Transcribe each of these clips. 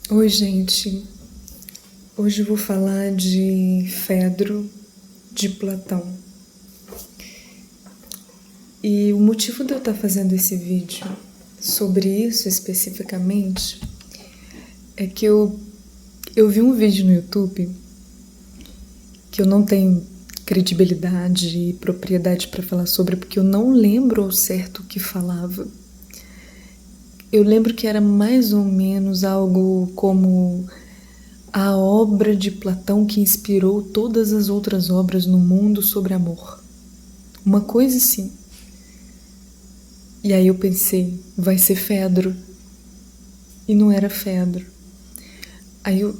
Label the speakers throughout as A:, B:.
A: Oi, gente. Hoje eu vou falar de Fedro, de Platão. E o motivo de eu estar fazendo esse vídeo sobre isso especificamente é que eu vi um vídeo no YouTube que eu não tenho credibilidade e propriedade para falar sobre, porque eu não lembro ao certo o que falava. Eu lembro que era mais ou menos algo como a obra de Platão que inspirou todas as outras obras no mundo sobre amor. Uma coisa assim. E aí eu pensei, vai ser Fedro. E não era Fedro. Aí eu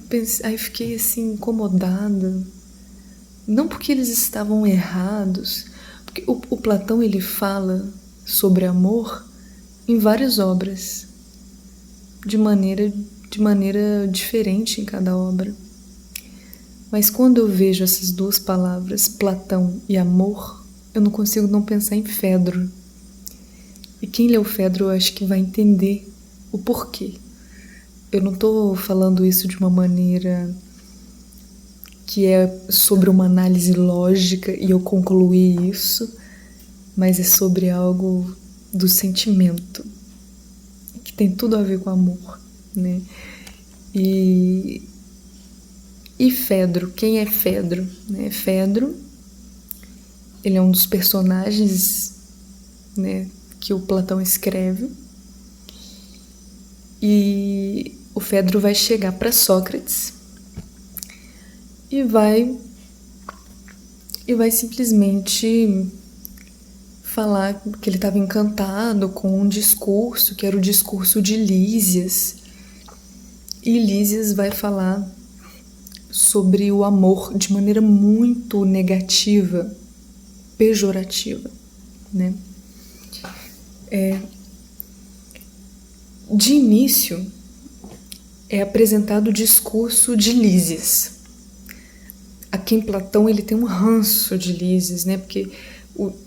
A: pensei, aí eu fiquei assim, incomodada. Não porque eles estavam errados, porque o Platão ele fala sobre amor em várias obras, de maneira diferente em cada obra. Mas quando eu vejo essas duas palavras, Platão e amor, eu não consigo não pensar em Fedro. E quem lê o Fedro eu acho que vai entender o porquê. Eu não estou falando isso de uma maneira que é sobre uma análise lógica e eu concluí isso, mas é sobre algo do sentimento, que tem tudo a ver com amor, né? E Fedro, quem é Fedro? Fedro, ele é um dos personagens, né, que o Platão escreve. E o Fedro vai chegar para Sócrates e vai simplesmente falar que ele estava encantado com um discurso, que era o discurso de Lísias. E Lísias vai falar sobre o amor de maneira muito negativa, pejorativa, né? De início, é apresentado o discurso de Lísias. Aqui em Platão ele tem um ranço de Lísias, né? Porque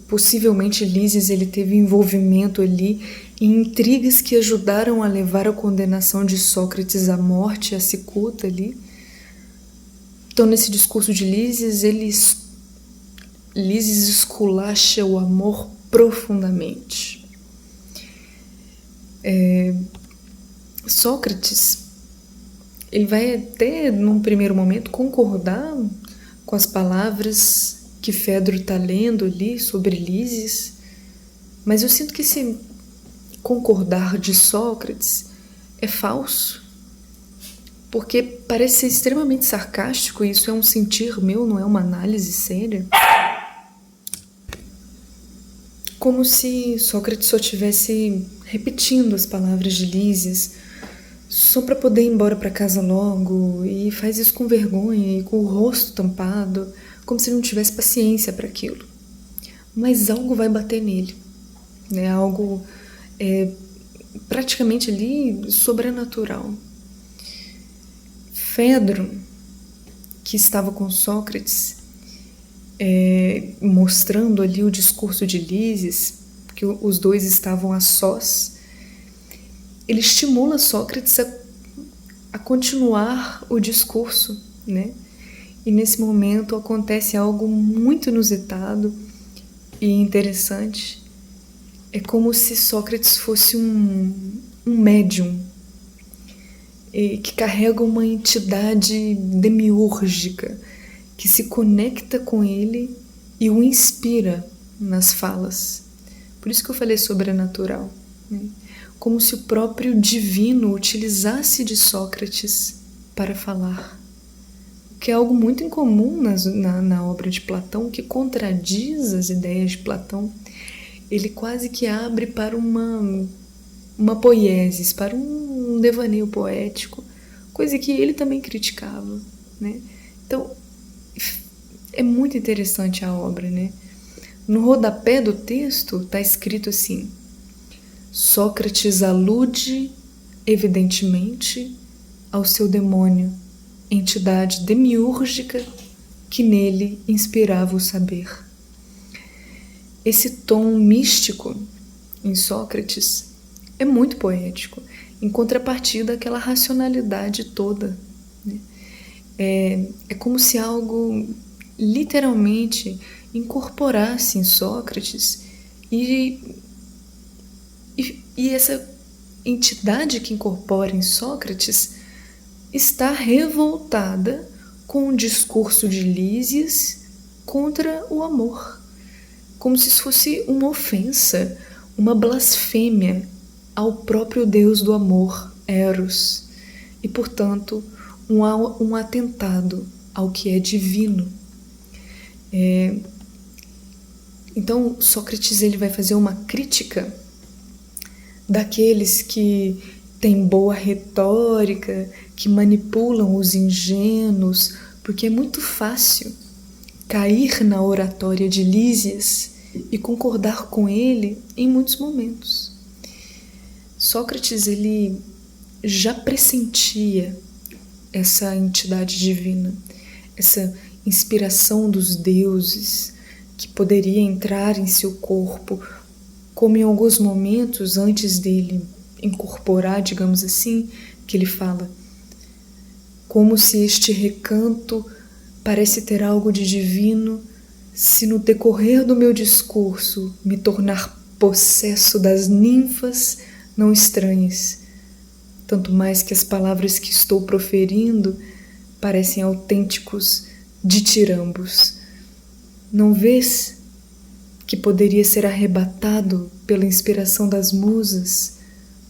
A: possivelmente Lísias ele teve envolvimento ali em intrigas que ajudaram a levar a condenação de Sócrates à morte, à cicuta ali. Então nesse discurso de Lísias, Lísias esculacha o amor profundamente. Sócrates, ele vai até num primeiro momento concordar com as palavras que Fedro está lendo ali sobre Lísias, mas eu sinto que esse concordar de Sócrates é falso, porque parece ser extremamente sarcástico, e isso é um sentir meu, não é uma análise séria. Como se Sócrates só estivesse repetindo as palavras de Lísias só para poder ir embora para casa logo, e faz isso com vergonha e com o rosto tampado, como se não tivesse paciência para aquilo. Mas algo vai bater nele, né? Algo praticamente ali sobrenatural. Fedro, que estava com Sócrates, mostrando ali o discurso de Lísias, que os dois estavam a sós, ele estimula Sócrates a continuar o discurso, né? E nesse momento acontece algo muito inusitado e interessante. É como se Sócrates fosse um médium que carrega uma entidade demiúrgica que se conecta com ele e o inspira nas falas. Por isso que eu falei sobrenatural, né? Como se o próprio divino utilizasse de Sócrates para falar, que é algo muito incomum na obra de Platão, que contradiz as ideias de Platão. Ele quase que abre para uma poiesis, para um devaneio poético, coisa que ele também criticava, né? Então, é muito interessante a obra, né? No rodapé do texto está escrito assim: Sócrates alude, evidentemente, ao seu demônio, entidade demiúrgica que nele inspirava o saber. Esse tom místico em Sócrates é muito poético. em contrapartida àquela racionalidade toda, né? É como se algo literalmente incorporasse em Sócrates e essa entidade que incorpora em Sócrates está revoltada com o discurso de Lísias contra o amor, como se isso fosse uma ofensa, uma blasfêmia ao próprio Deus do amor, Eros, e, portanto, um atentado ao que é divino. Então, Sócrates ele vai fazer uma crítica daqueles que têm boa retórica, que manipulam os ingênuos, porque é muito fácil cair na oratória de Lísias e concordar com ele em muitos momentos. Sócrates ele já pressentia essa entidade divina, essa inspiração dos deuses que poderia entrar em seu corpo, como em alguns momentos antes dele incorporar, digamos assim, que ele fala, como se este recanto parece ter algo de divino, se no decorrer do meu discurso me tornar possesso das ninfas não estranhes, tanto mais que as palavras que estou proferindo parecem autênticos ditirambos. Não vês que poderia ser arrebatado pela inspiração das musas,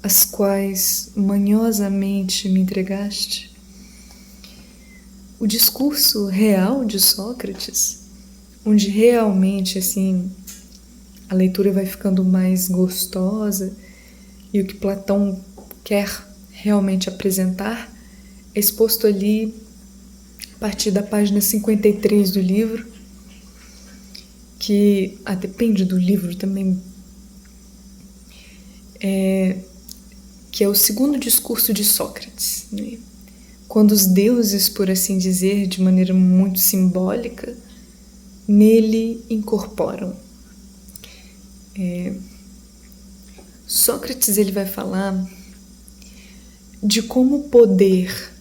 A: as quais manhosamente me entregaste? O discurso real de Sócrates, onde realmente assim a leitura vai ficando mais gostosa e o que Platão quer realmente apresentar é exposto ali a partir da página 53 do livro, que depende do livro também, que é o segundo discurso de Sócrates, né? Quando os deuses, por assim dizer, de maneira muito simbólica, nele incorporam. Sócrates ele vai falar de como o poder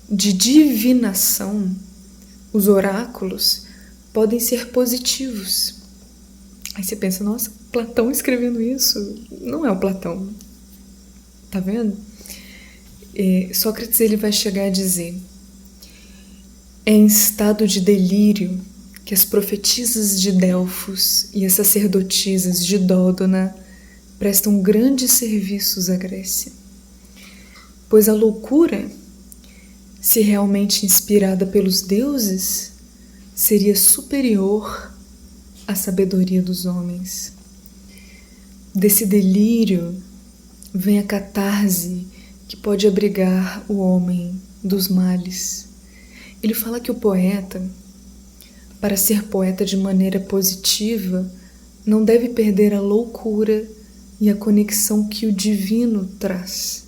A: de divinação, os oráculos, podem ser positivos. Aí você pensa, nossa, Platão escrevendo isso? Não é o Platão, tá vendo? Sócrates ele vai chegar a dizer: é em estado de delírio que as profetisas de Delfos e as sacerdotisas de Dódona prestam grandes serviços à Grécia, pois a loucura, se realmente inspirada pelos deuses, seria superior à sabedoria dos homens. Desse delírio vem a catarse que pode abrigar o homem dos males. Ele fala que o poeta, para ser poeta de maneira positiva, não deve perder a loucura e a conexão que o divino traz,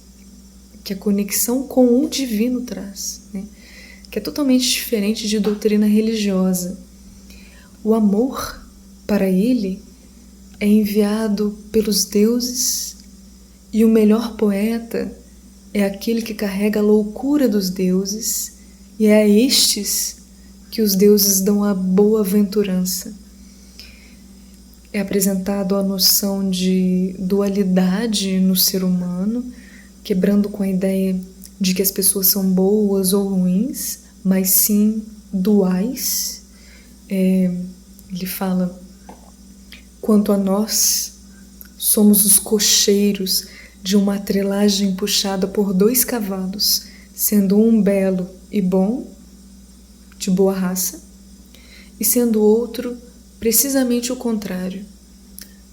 A: que a conexão com o divino traz, né? Que é totalmente diferente de doutrina religiosa. O amor, para ele, é enviado pelos deuses, e o melhor poeta é aquele que carrega a loucura dos deuses, e é a estes que os deuses dão a boa-aventurança. É apresentado a noção de dualidade no ser humano, quebrando com a ideia de que as pessoas são boas ou ruins, mas sim duais. Ele fala: quanto a nós, somos os cocheiros de uma atrelagem puxada por 2 cavalos, sendo um belo e bom, de boa raça, e sendo outro precisamente o contrário,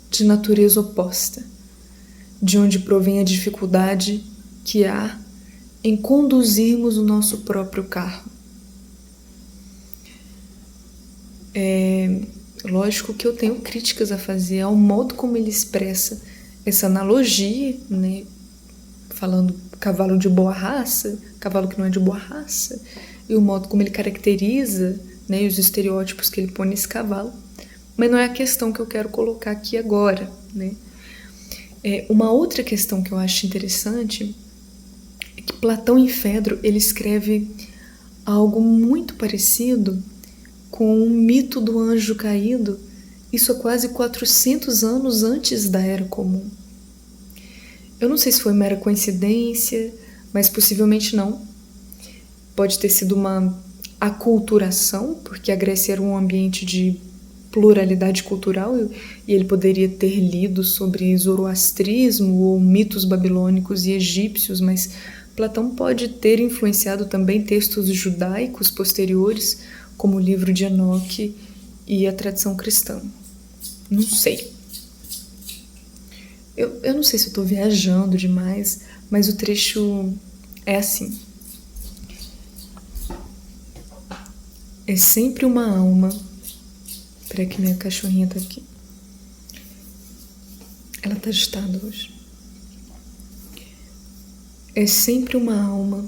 A: de natureza oposta, de onde provém a dificuldade que há em conduzirmos o nosso próprio carro. Lógico que eu tenho críticas a fazer ao modo como ele expressa essa analogia, né? Falando cavalo de boa raça, cavalo que não é de boa raça, e o modo como ele caracteriza, né, e os estereótipos que ele põe nesse cavalo. Mas não é a questão que eu quero colocar aqui agora, né? Uma outra questão que eu acho interessante é que Platão em Fedro ele escreve algo muito parecido com o mito do anjo caído, isso há quase 400 anos antes da Era Comum. Eu não sei se foi mera coincidência, mas possivelmente não. Pode ter sido uma aculturação, porque a Grécia era um ambiente de pluralidade cultural e ele poderia ter lido sobre zoroastrismo ou mitos babilônicos e egípcios, mas Platão pode ter influenciado também textos judaicos posteriores, como o livro de Enoque e a tradição cristã. Não sei. Eu não sei se eu estou viajando demais, mas o trecho é assim. É sempre uma alma. Espera que minha cachorrinha tá aqui. Ela tá agitada hoje. É sempre uma alma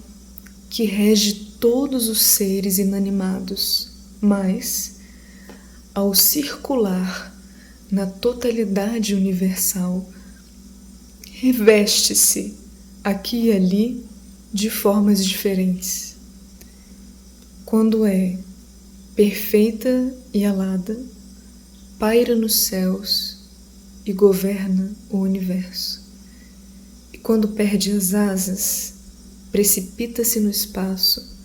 A: que rege todos os seres inanimados, mas, ao circular na totalidade universal, reveste-se aqui e ali de formas diferentes. Quando é perfeita e alada, paira nos céus e governa o universo. E quando perde as asas, precipita-se no espaço,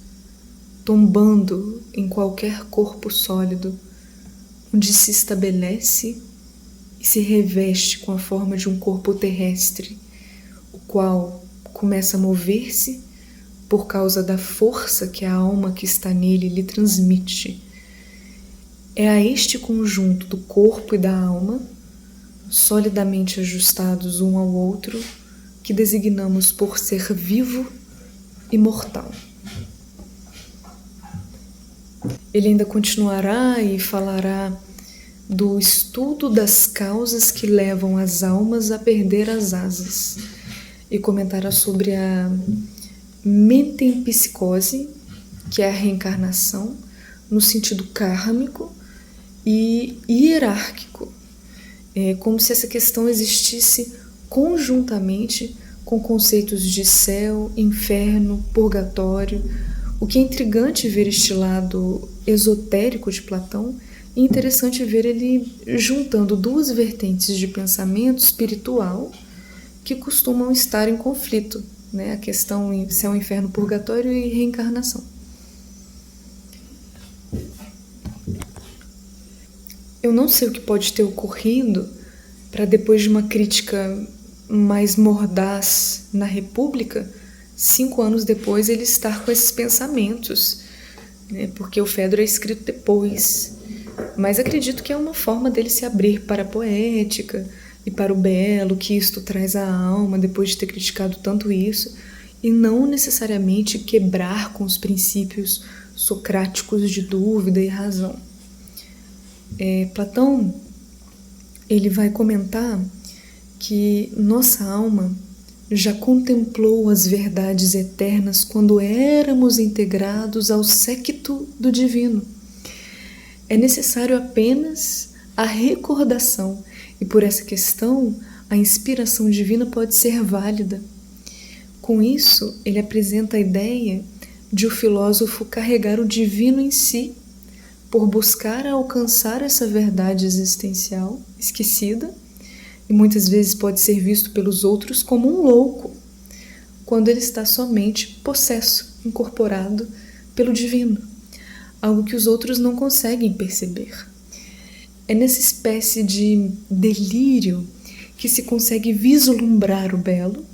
A: tombando em qualquer corpo sólido, onde se estabelece e se reveste com a forma de um corpo terrestre, o qual começa a mover-se por causa da força que a alma que está nele lhe transmite. É a este conjunto do corpo e da alma, solidamente ajustados um ao outro, que designamos por ser vivo e mortal. Ele ainda continuará e falará do estudo das causas que levam as almas a perder as asas e comentará sobre a metempsicose, que é a reencarnação, no sentido kármico e hierárquico, como se essa questão existisse conjuntamente com conceitos de céu, inferno, purgatório, o que é intrigante ver este lado esotérico de Platão e interessante ver ele juntando duas vertentes de pensamento espiritual que costumam estar em conflito, né? A questão céu, inferno, purgatório e reencarnação. Eu não sei o que pode ter ocorrido para, depois de uma crítica mais mordaz na República, 5 anos depois ele estar com esses pensamentos, né? Porque o Fedro é escrito depois. Mas acredito que é uma forma dele se abrir para a poética e para o belo, que isto traz à alma depois de ter criticado tanto isso, e não necessariamente quebrar com os princípios socráticos de dúvida e razão. Platão ele vai comentar que nossa alma já contemplou as verdades eternas quando éramos integrados ao séquito do divino. É necessário apenas a recordação, e por essa questão a inspiração divina pode ser válida. Com isso, ele apresenta a ideia de o filósofo carregar o divino em si, por buscar alcançar essa verdade existencial esquecida, e muitas vezes pode ser visto pelos outros como um louco, quando ele está somente possesso, incorporado pelo divino, algo que os outros não conseguem perceber. É nessa espécie de delírio que se consegue vislumbrar o belo,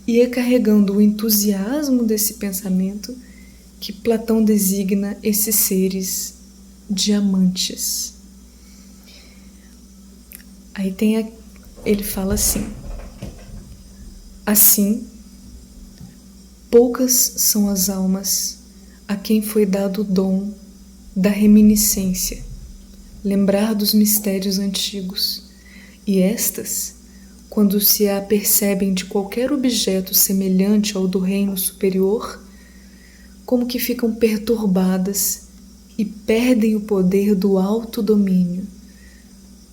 A: e é carregando o entusiasmo desse pensamento que Platão designa esses seres diamantes. Aí ele fala assim: assim, poucas são as almas a quem foi dado o dom da reminiscência, lembrar dos mistérios antigos, e estas, quando se apercebem de qualquer objeto semelhante ao do reino superior, como que ficam perturbadas e perdem o poder do autodomínio.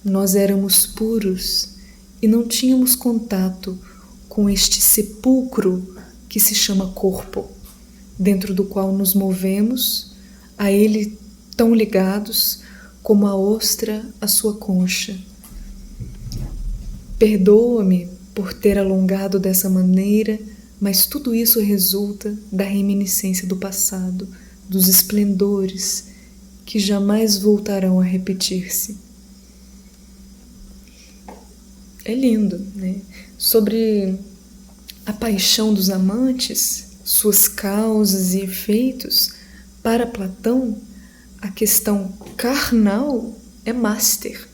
A: Nós éramos puros e não tínhamos contato com este sepulcro que se chama corpo, dentro do qual nos movemos, a ele tão ligados como a ostra à sua concha. Perdoa-me por ter alongado dessa maneira, mas tudo isso resulta da reminiscência do passado, dos esplendores que jamais voltarão a repetir-se. É lindo, né? Sobre a paixão dos amantes, suas causas e efeitos, para Platão, a questão carnal é master.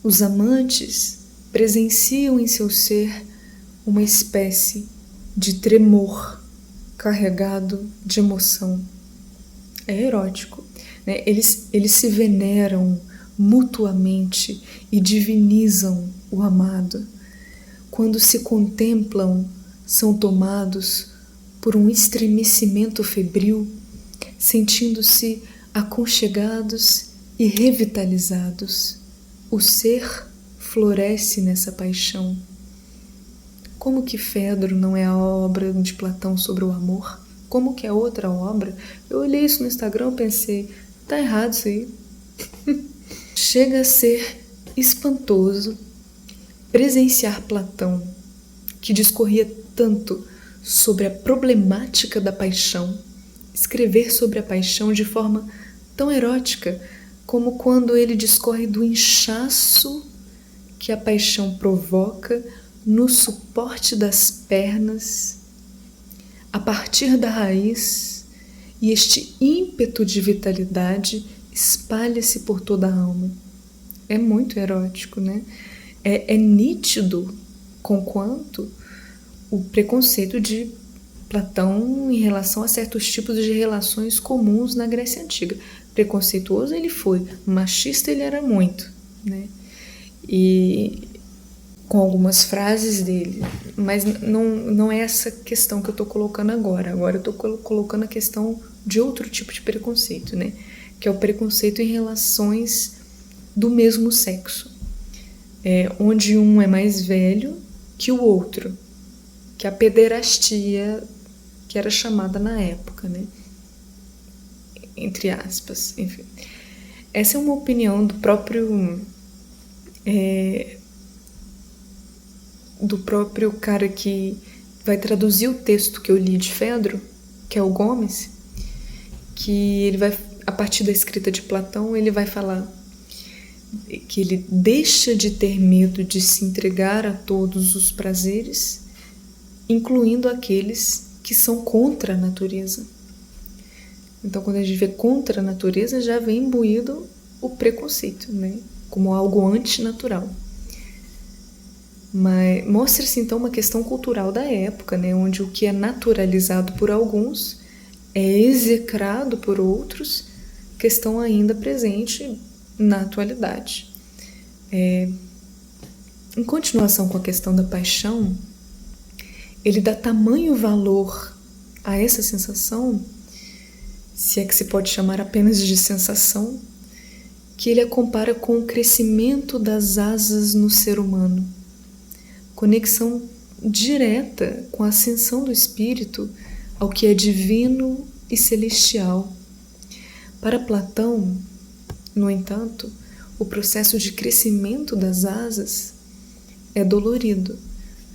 A: Os amantes presenciam em seu ser uma espécie de tremor carregado de emoção. É erótico, né? Eles se veneram mutuamente e divinizam o amado. Quando se contemplam, são tomados por um estremecimento febril, sentindo-se aconchegados e revitalizados. O ser floresce nessa paixão. Como que Fedro não é a obra de Platão sobre o amor? Como que é outra obra? Eu olhei isso no Instagram e pensei, tá errado isso aí. Chega a ser espantoso presenciar Platão, que discorria tanto sobre a problemática da paixão, escrever sobre a paixão de forma tão erótica como quando ele discorre do inchaço que a paixão provoca no suporte das pernas, a partir da raiz, e este ímpeto de vitalidade espalha-se por toda a alma. É muito erótico, né? É nítido conquanto o preconceito de Platão em relação a certos tipos de relações comuns na Grécia Antiga. Preconceituoso ele foi, machista ele era muito, né? E com algumas frases dele, mas não é essa questão que eu estou colocando agora. Agora eu estou colocando a questão de outro tipo de preconceito, né? Que é o preconceito em relações do mesmo sexo, onde um é mais velho que o outro, que a pederastia que era chamada na época, né? Entre aspas, enfim. Essa é uma opinião do próprio cara que vai traduzir o texto que eu li de Fedro, que é o Gomes, que ele vai, a partir da escrita de Platão, ele vai falar que ele deixa de ter medo de se entregar a todos os prazeres, incluindo aqueles que são contra a natureza. Então, quando a gente vê contra a natureza, já vem imbuído o preconceito, né? Como algo antinatural. Mas mostra-se então uma questão cultural da época, né? Onde o que é naturalizado por alguns é execrado por outros, questão ainda presente na atualidade. Em continuação com a questão da paixão, ele dá tamanho valor a essa sensação, se é que se pode chamar apenas de sensação, que ele a compara com o crescimento das asas no ser humano. Conexão direta com a ascensão do espírito ao que é divino e celestial. Para Platão, no entanto, o processo de crescimento das asas é dolorido,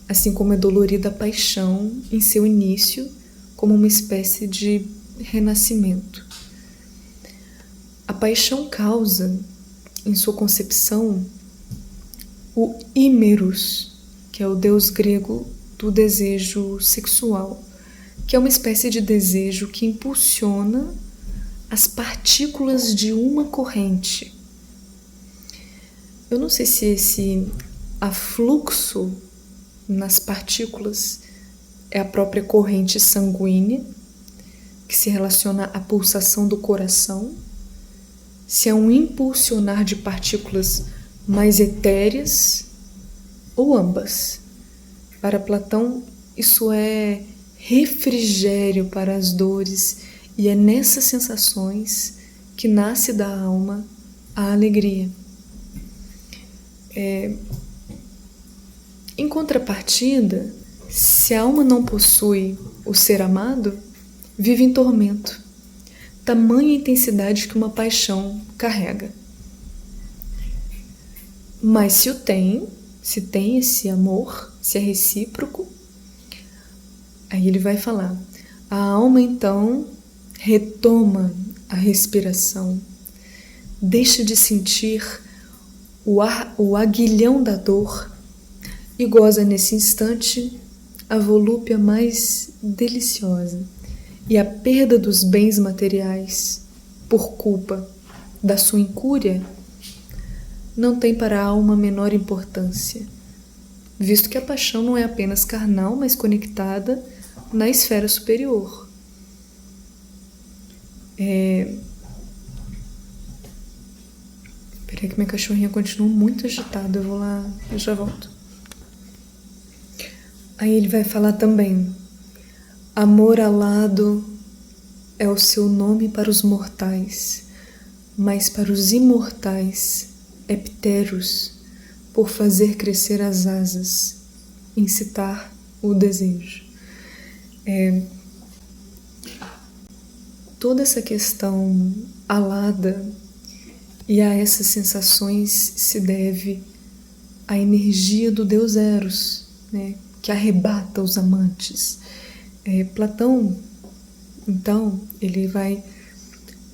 A: assim como é dolorida a paixão em seu início, como uma espécie de renascimento. A paixão causa, em sua concepção, o ímeros, que é o deus grego do desejo sexual, que é uma espécie de desejo que impulsiona as partículas de uma corrente. Eu não sei se esse afluxo nas partículas é a própria corrente sanguínea, que se relaciona à pulsação do coração, se é um impulsionar de partículas mais etéreas ou ambas. Para Platão, isso é refrigério para as dores e é nessas sensações que nasce da alma a alegria. Em contrapartida, se a alma não possui o ser amado, vive em tormento, tamanha intensidade que uma paixão carrega. Mas se tem esse amor, se é recíproco, aí ele vai falar, a alma então retoma a respiração, deixa de sentir o aguilhão da dor e goza nesse instante a volúpia mais deliciosa e a perda dos bens materiais por culpa da sua incúria não tem para a alma menor importância, visto que a paixão não é apenas carnal, mas conectada na esfera superior. Peraí que minha cachorrinha continua muito agitada, eu vou lá, eu já volto. Aí ele vai falar também, amor alado é o seu nome para os mortais, mas para os imortais é pteros, por fazer crescer as asas, incitar o desejo. Toda essa questão alada e a essas sensações se deve à energia do deus Eros, né, que arrebata os amantes. Platão, então, ele vai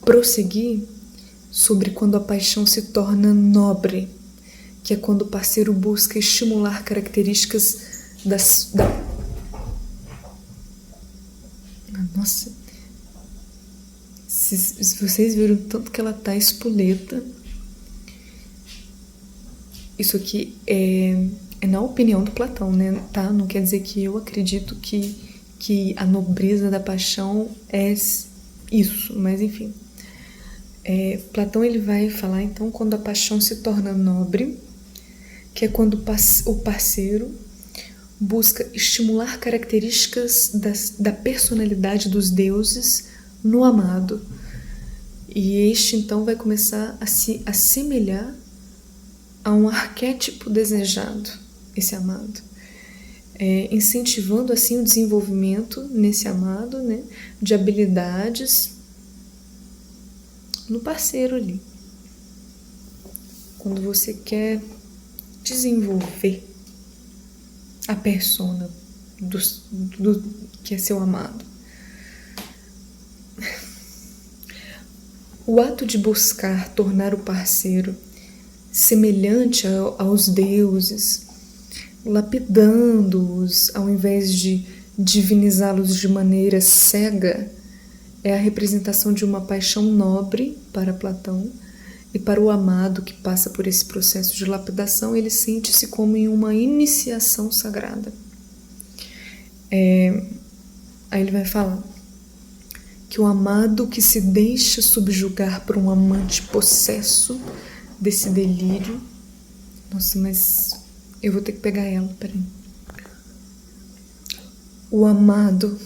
A: prosseguir sobre quando a paixão se torna nobre, que é quando o parceiro busca estimular características Nossa, se vocês viram tanto que ela tá espoleta, isso aqui é na opinião do Platão, né? Tá? Não quer dizer que eu acredito que a nobreza da paixão é isso, mas enfim. Platão ele vai falar então quando a paixão se torna nobre, que é quando o parceiro busca estimular características da personalidade dos deuses no amado. E este então vai começar a se assemelhar a um arquétipo desejado, esse amado, incentivando assim o desenvolvimento nesse amado, né, de habilidades no parceiro ali. Quando você quer desenvolver a persona do que é seu amado. O ato de buscar tornar o parceiro semelhante aos deuses, lapidando-os ao invés de divinizá-los de maneira cega, é a representação de uma paixão nobre para Platão, e para o amado que passa por esse processo de lapidação, ele sente-se como em uma iniciação sagrada. Aí ele vai falar que o amado que se deixa subjugar por um amante possesso desse delírio... Nossa, mas eu vou ter que pegar ela, peraí. O amado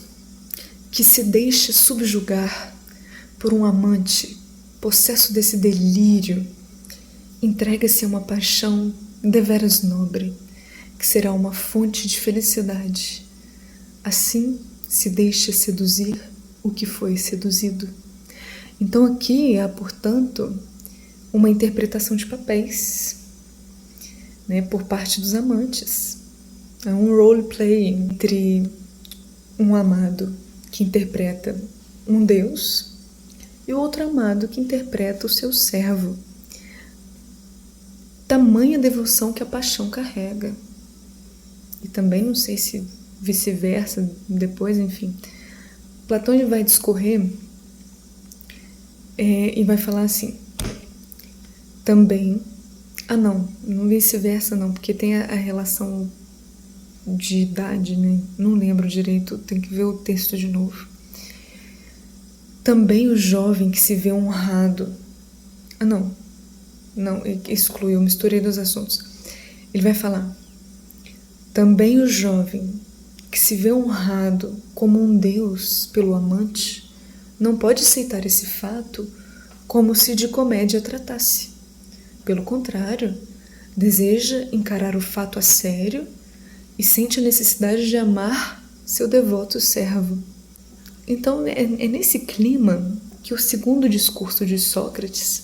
A: que se deixa subjugar por um amante possesso desse delírio, entrega-se a uma paixão deveras nobre, que será uma fonte de felicidade. Assim se deixa seduzir o que foi seduzido. Então aqui há, portanto, uma interpretação de papéis, né, por parte dos amantes. É um roleplay entre um amado que interpreta um deus e o outro amado que interpreta o seu servo. Tamanha devoção que a paixão carrega. E também não sei se vice-versa, depois, enfim. Platão ele vai discorrer e vai falar assim, também... não vice-versa não, porque tem a relação de idade, né? Não lembro direito, tem que ver o texto de novo. Também o jovem que se vê honrado... Não, excluiu, misturei dos assuntos. Ele vai falar, também o jovem que se vê honrado como um deus pelo amante não pode aceitar esse fato como se de comédia tratasse. Pelo contrário, deseja encarar o fato a sério e sente a necessidade de amar seu devoto servo. Então é nesse clima que o segundo discurso de Sócrates,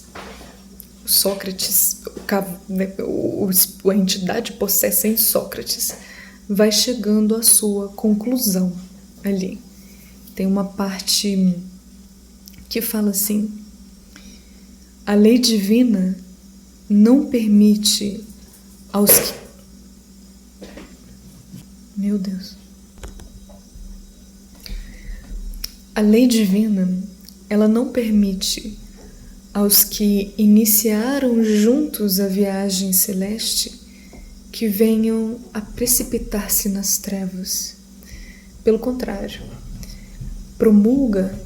A: a entidade possessa em Sócrates, vai chegando à sua conclusão ali. Tem uma parte que fala assim: a lei divina não permite aos que... Meu Deus. A lei divina, ela não permite aos que iniciaram juntos a viagem celeste que venham a precipitar-se nas trevas. Pelo contrário, promulga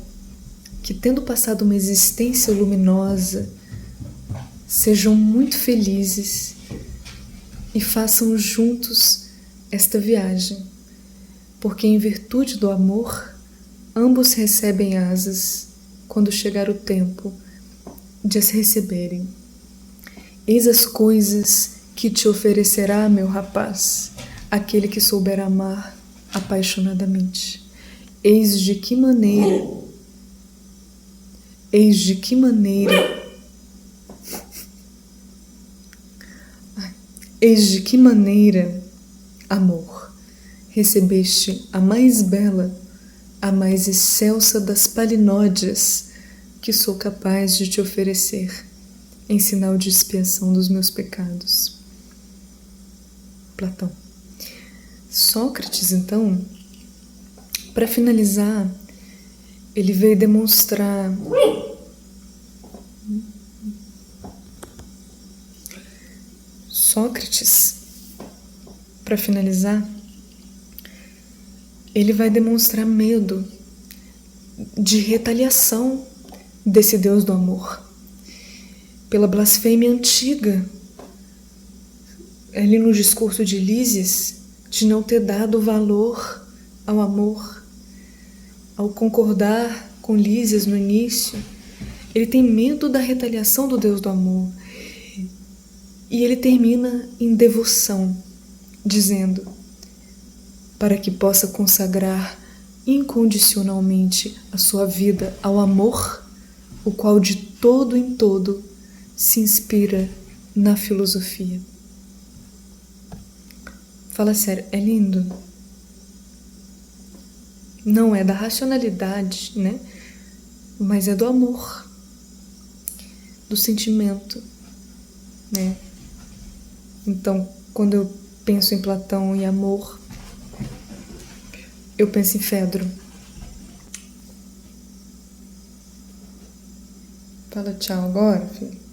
A: que, tendo passado uma existência luminosa, sejam muito felizes e façam juntos esta viagem, porque em virtude do amor, ambos recebem asas quando chegar o tempo de as receberem. Eis as coisas que te oferecerá, meu rapaz, aquele que souber amar apaixonadamente. Eis de que maneira, amor, recebeste a mais bela, a mais excelsa das palinódias que sou capaz de te oferecer, em sinal de expiação dos meus pecados. Platão. Sócrates, então, para finalizar, ele veio demonstrar ele vai demonstrar medo de retaliação desse Deus do amor, pela blasfêmia antiga, ali no discurso de Lísias, de não ter dado valor ao amor. Ao concordar com Lísias no início, ele tem medo da retaliação do Deus do amor. E ele termina em devoção, dizendo: para que possa consagrar incondicionalmente a sua vida ao amor, o qual de todo em todo se inspira na filosofia. Fala sério, é lindo. Não é da racionalidade, né? Mas é do amor, do sentimento, né? Então, quando eu penso em Platão e amor, eu penso em Fedro. Fala tchau agora, filho.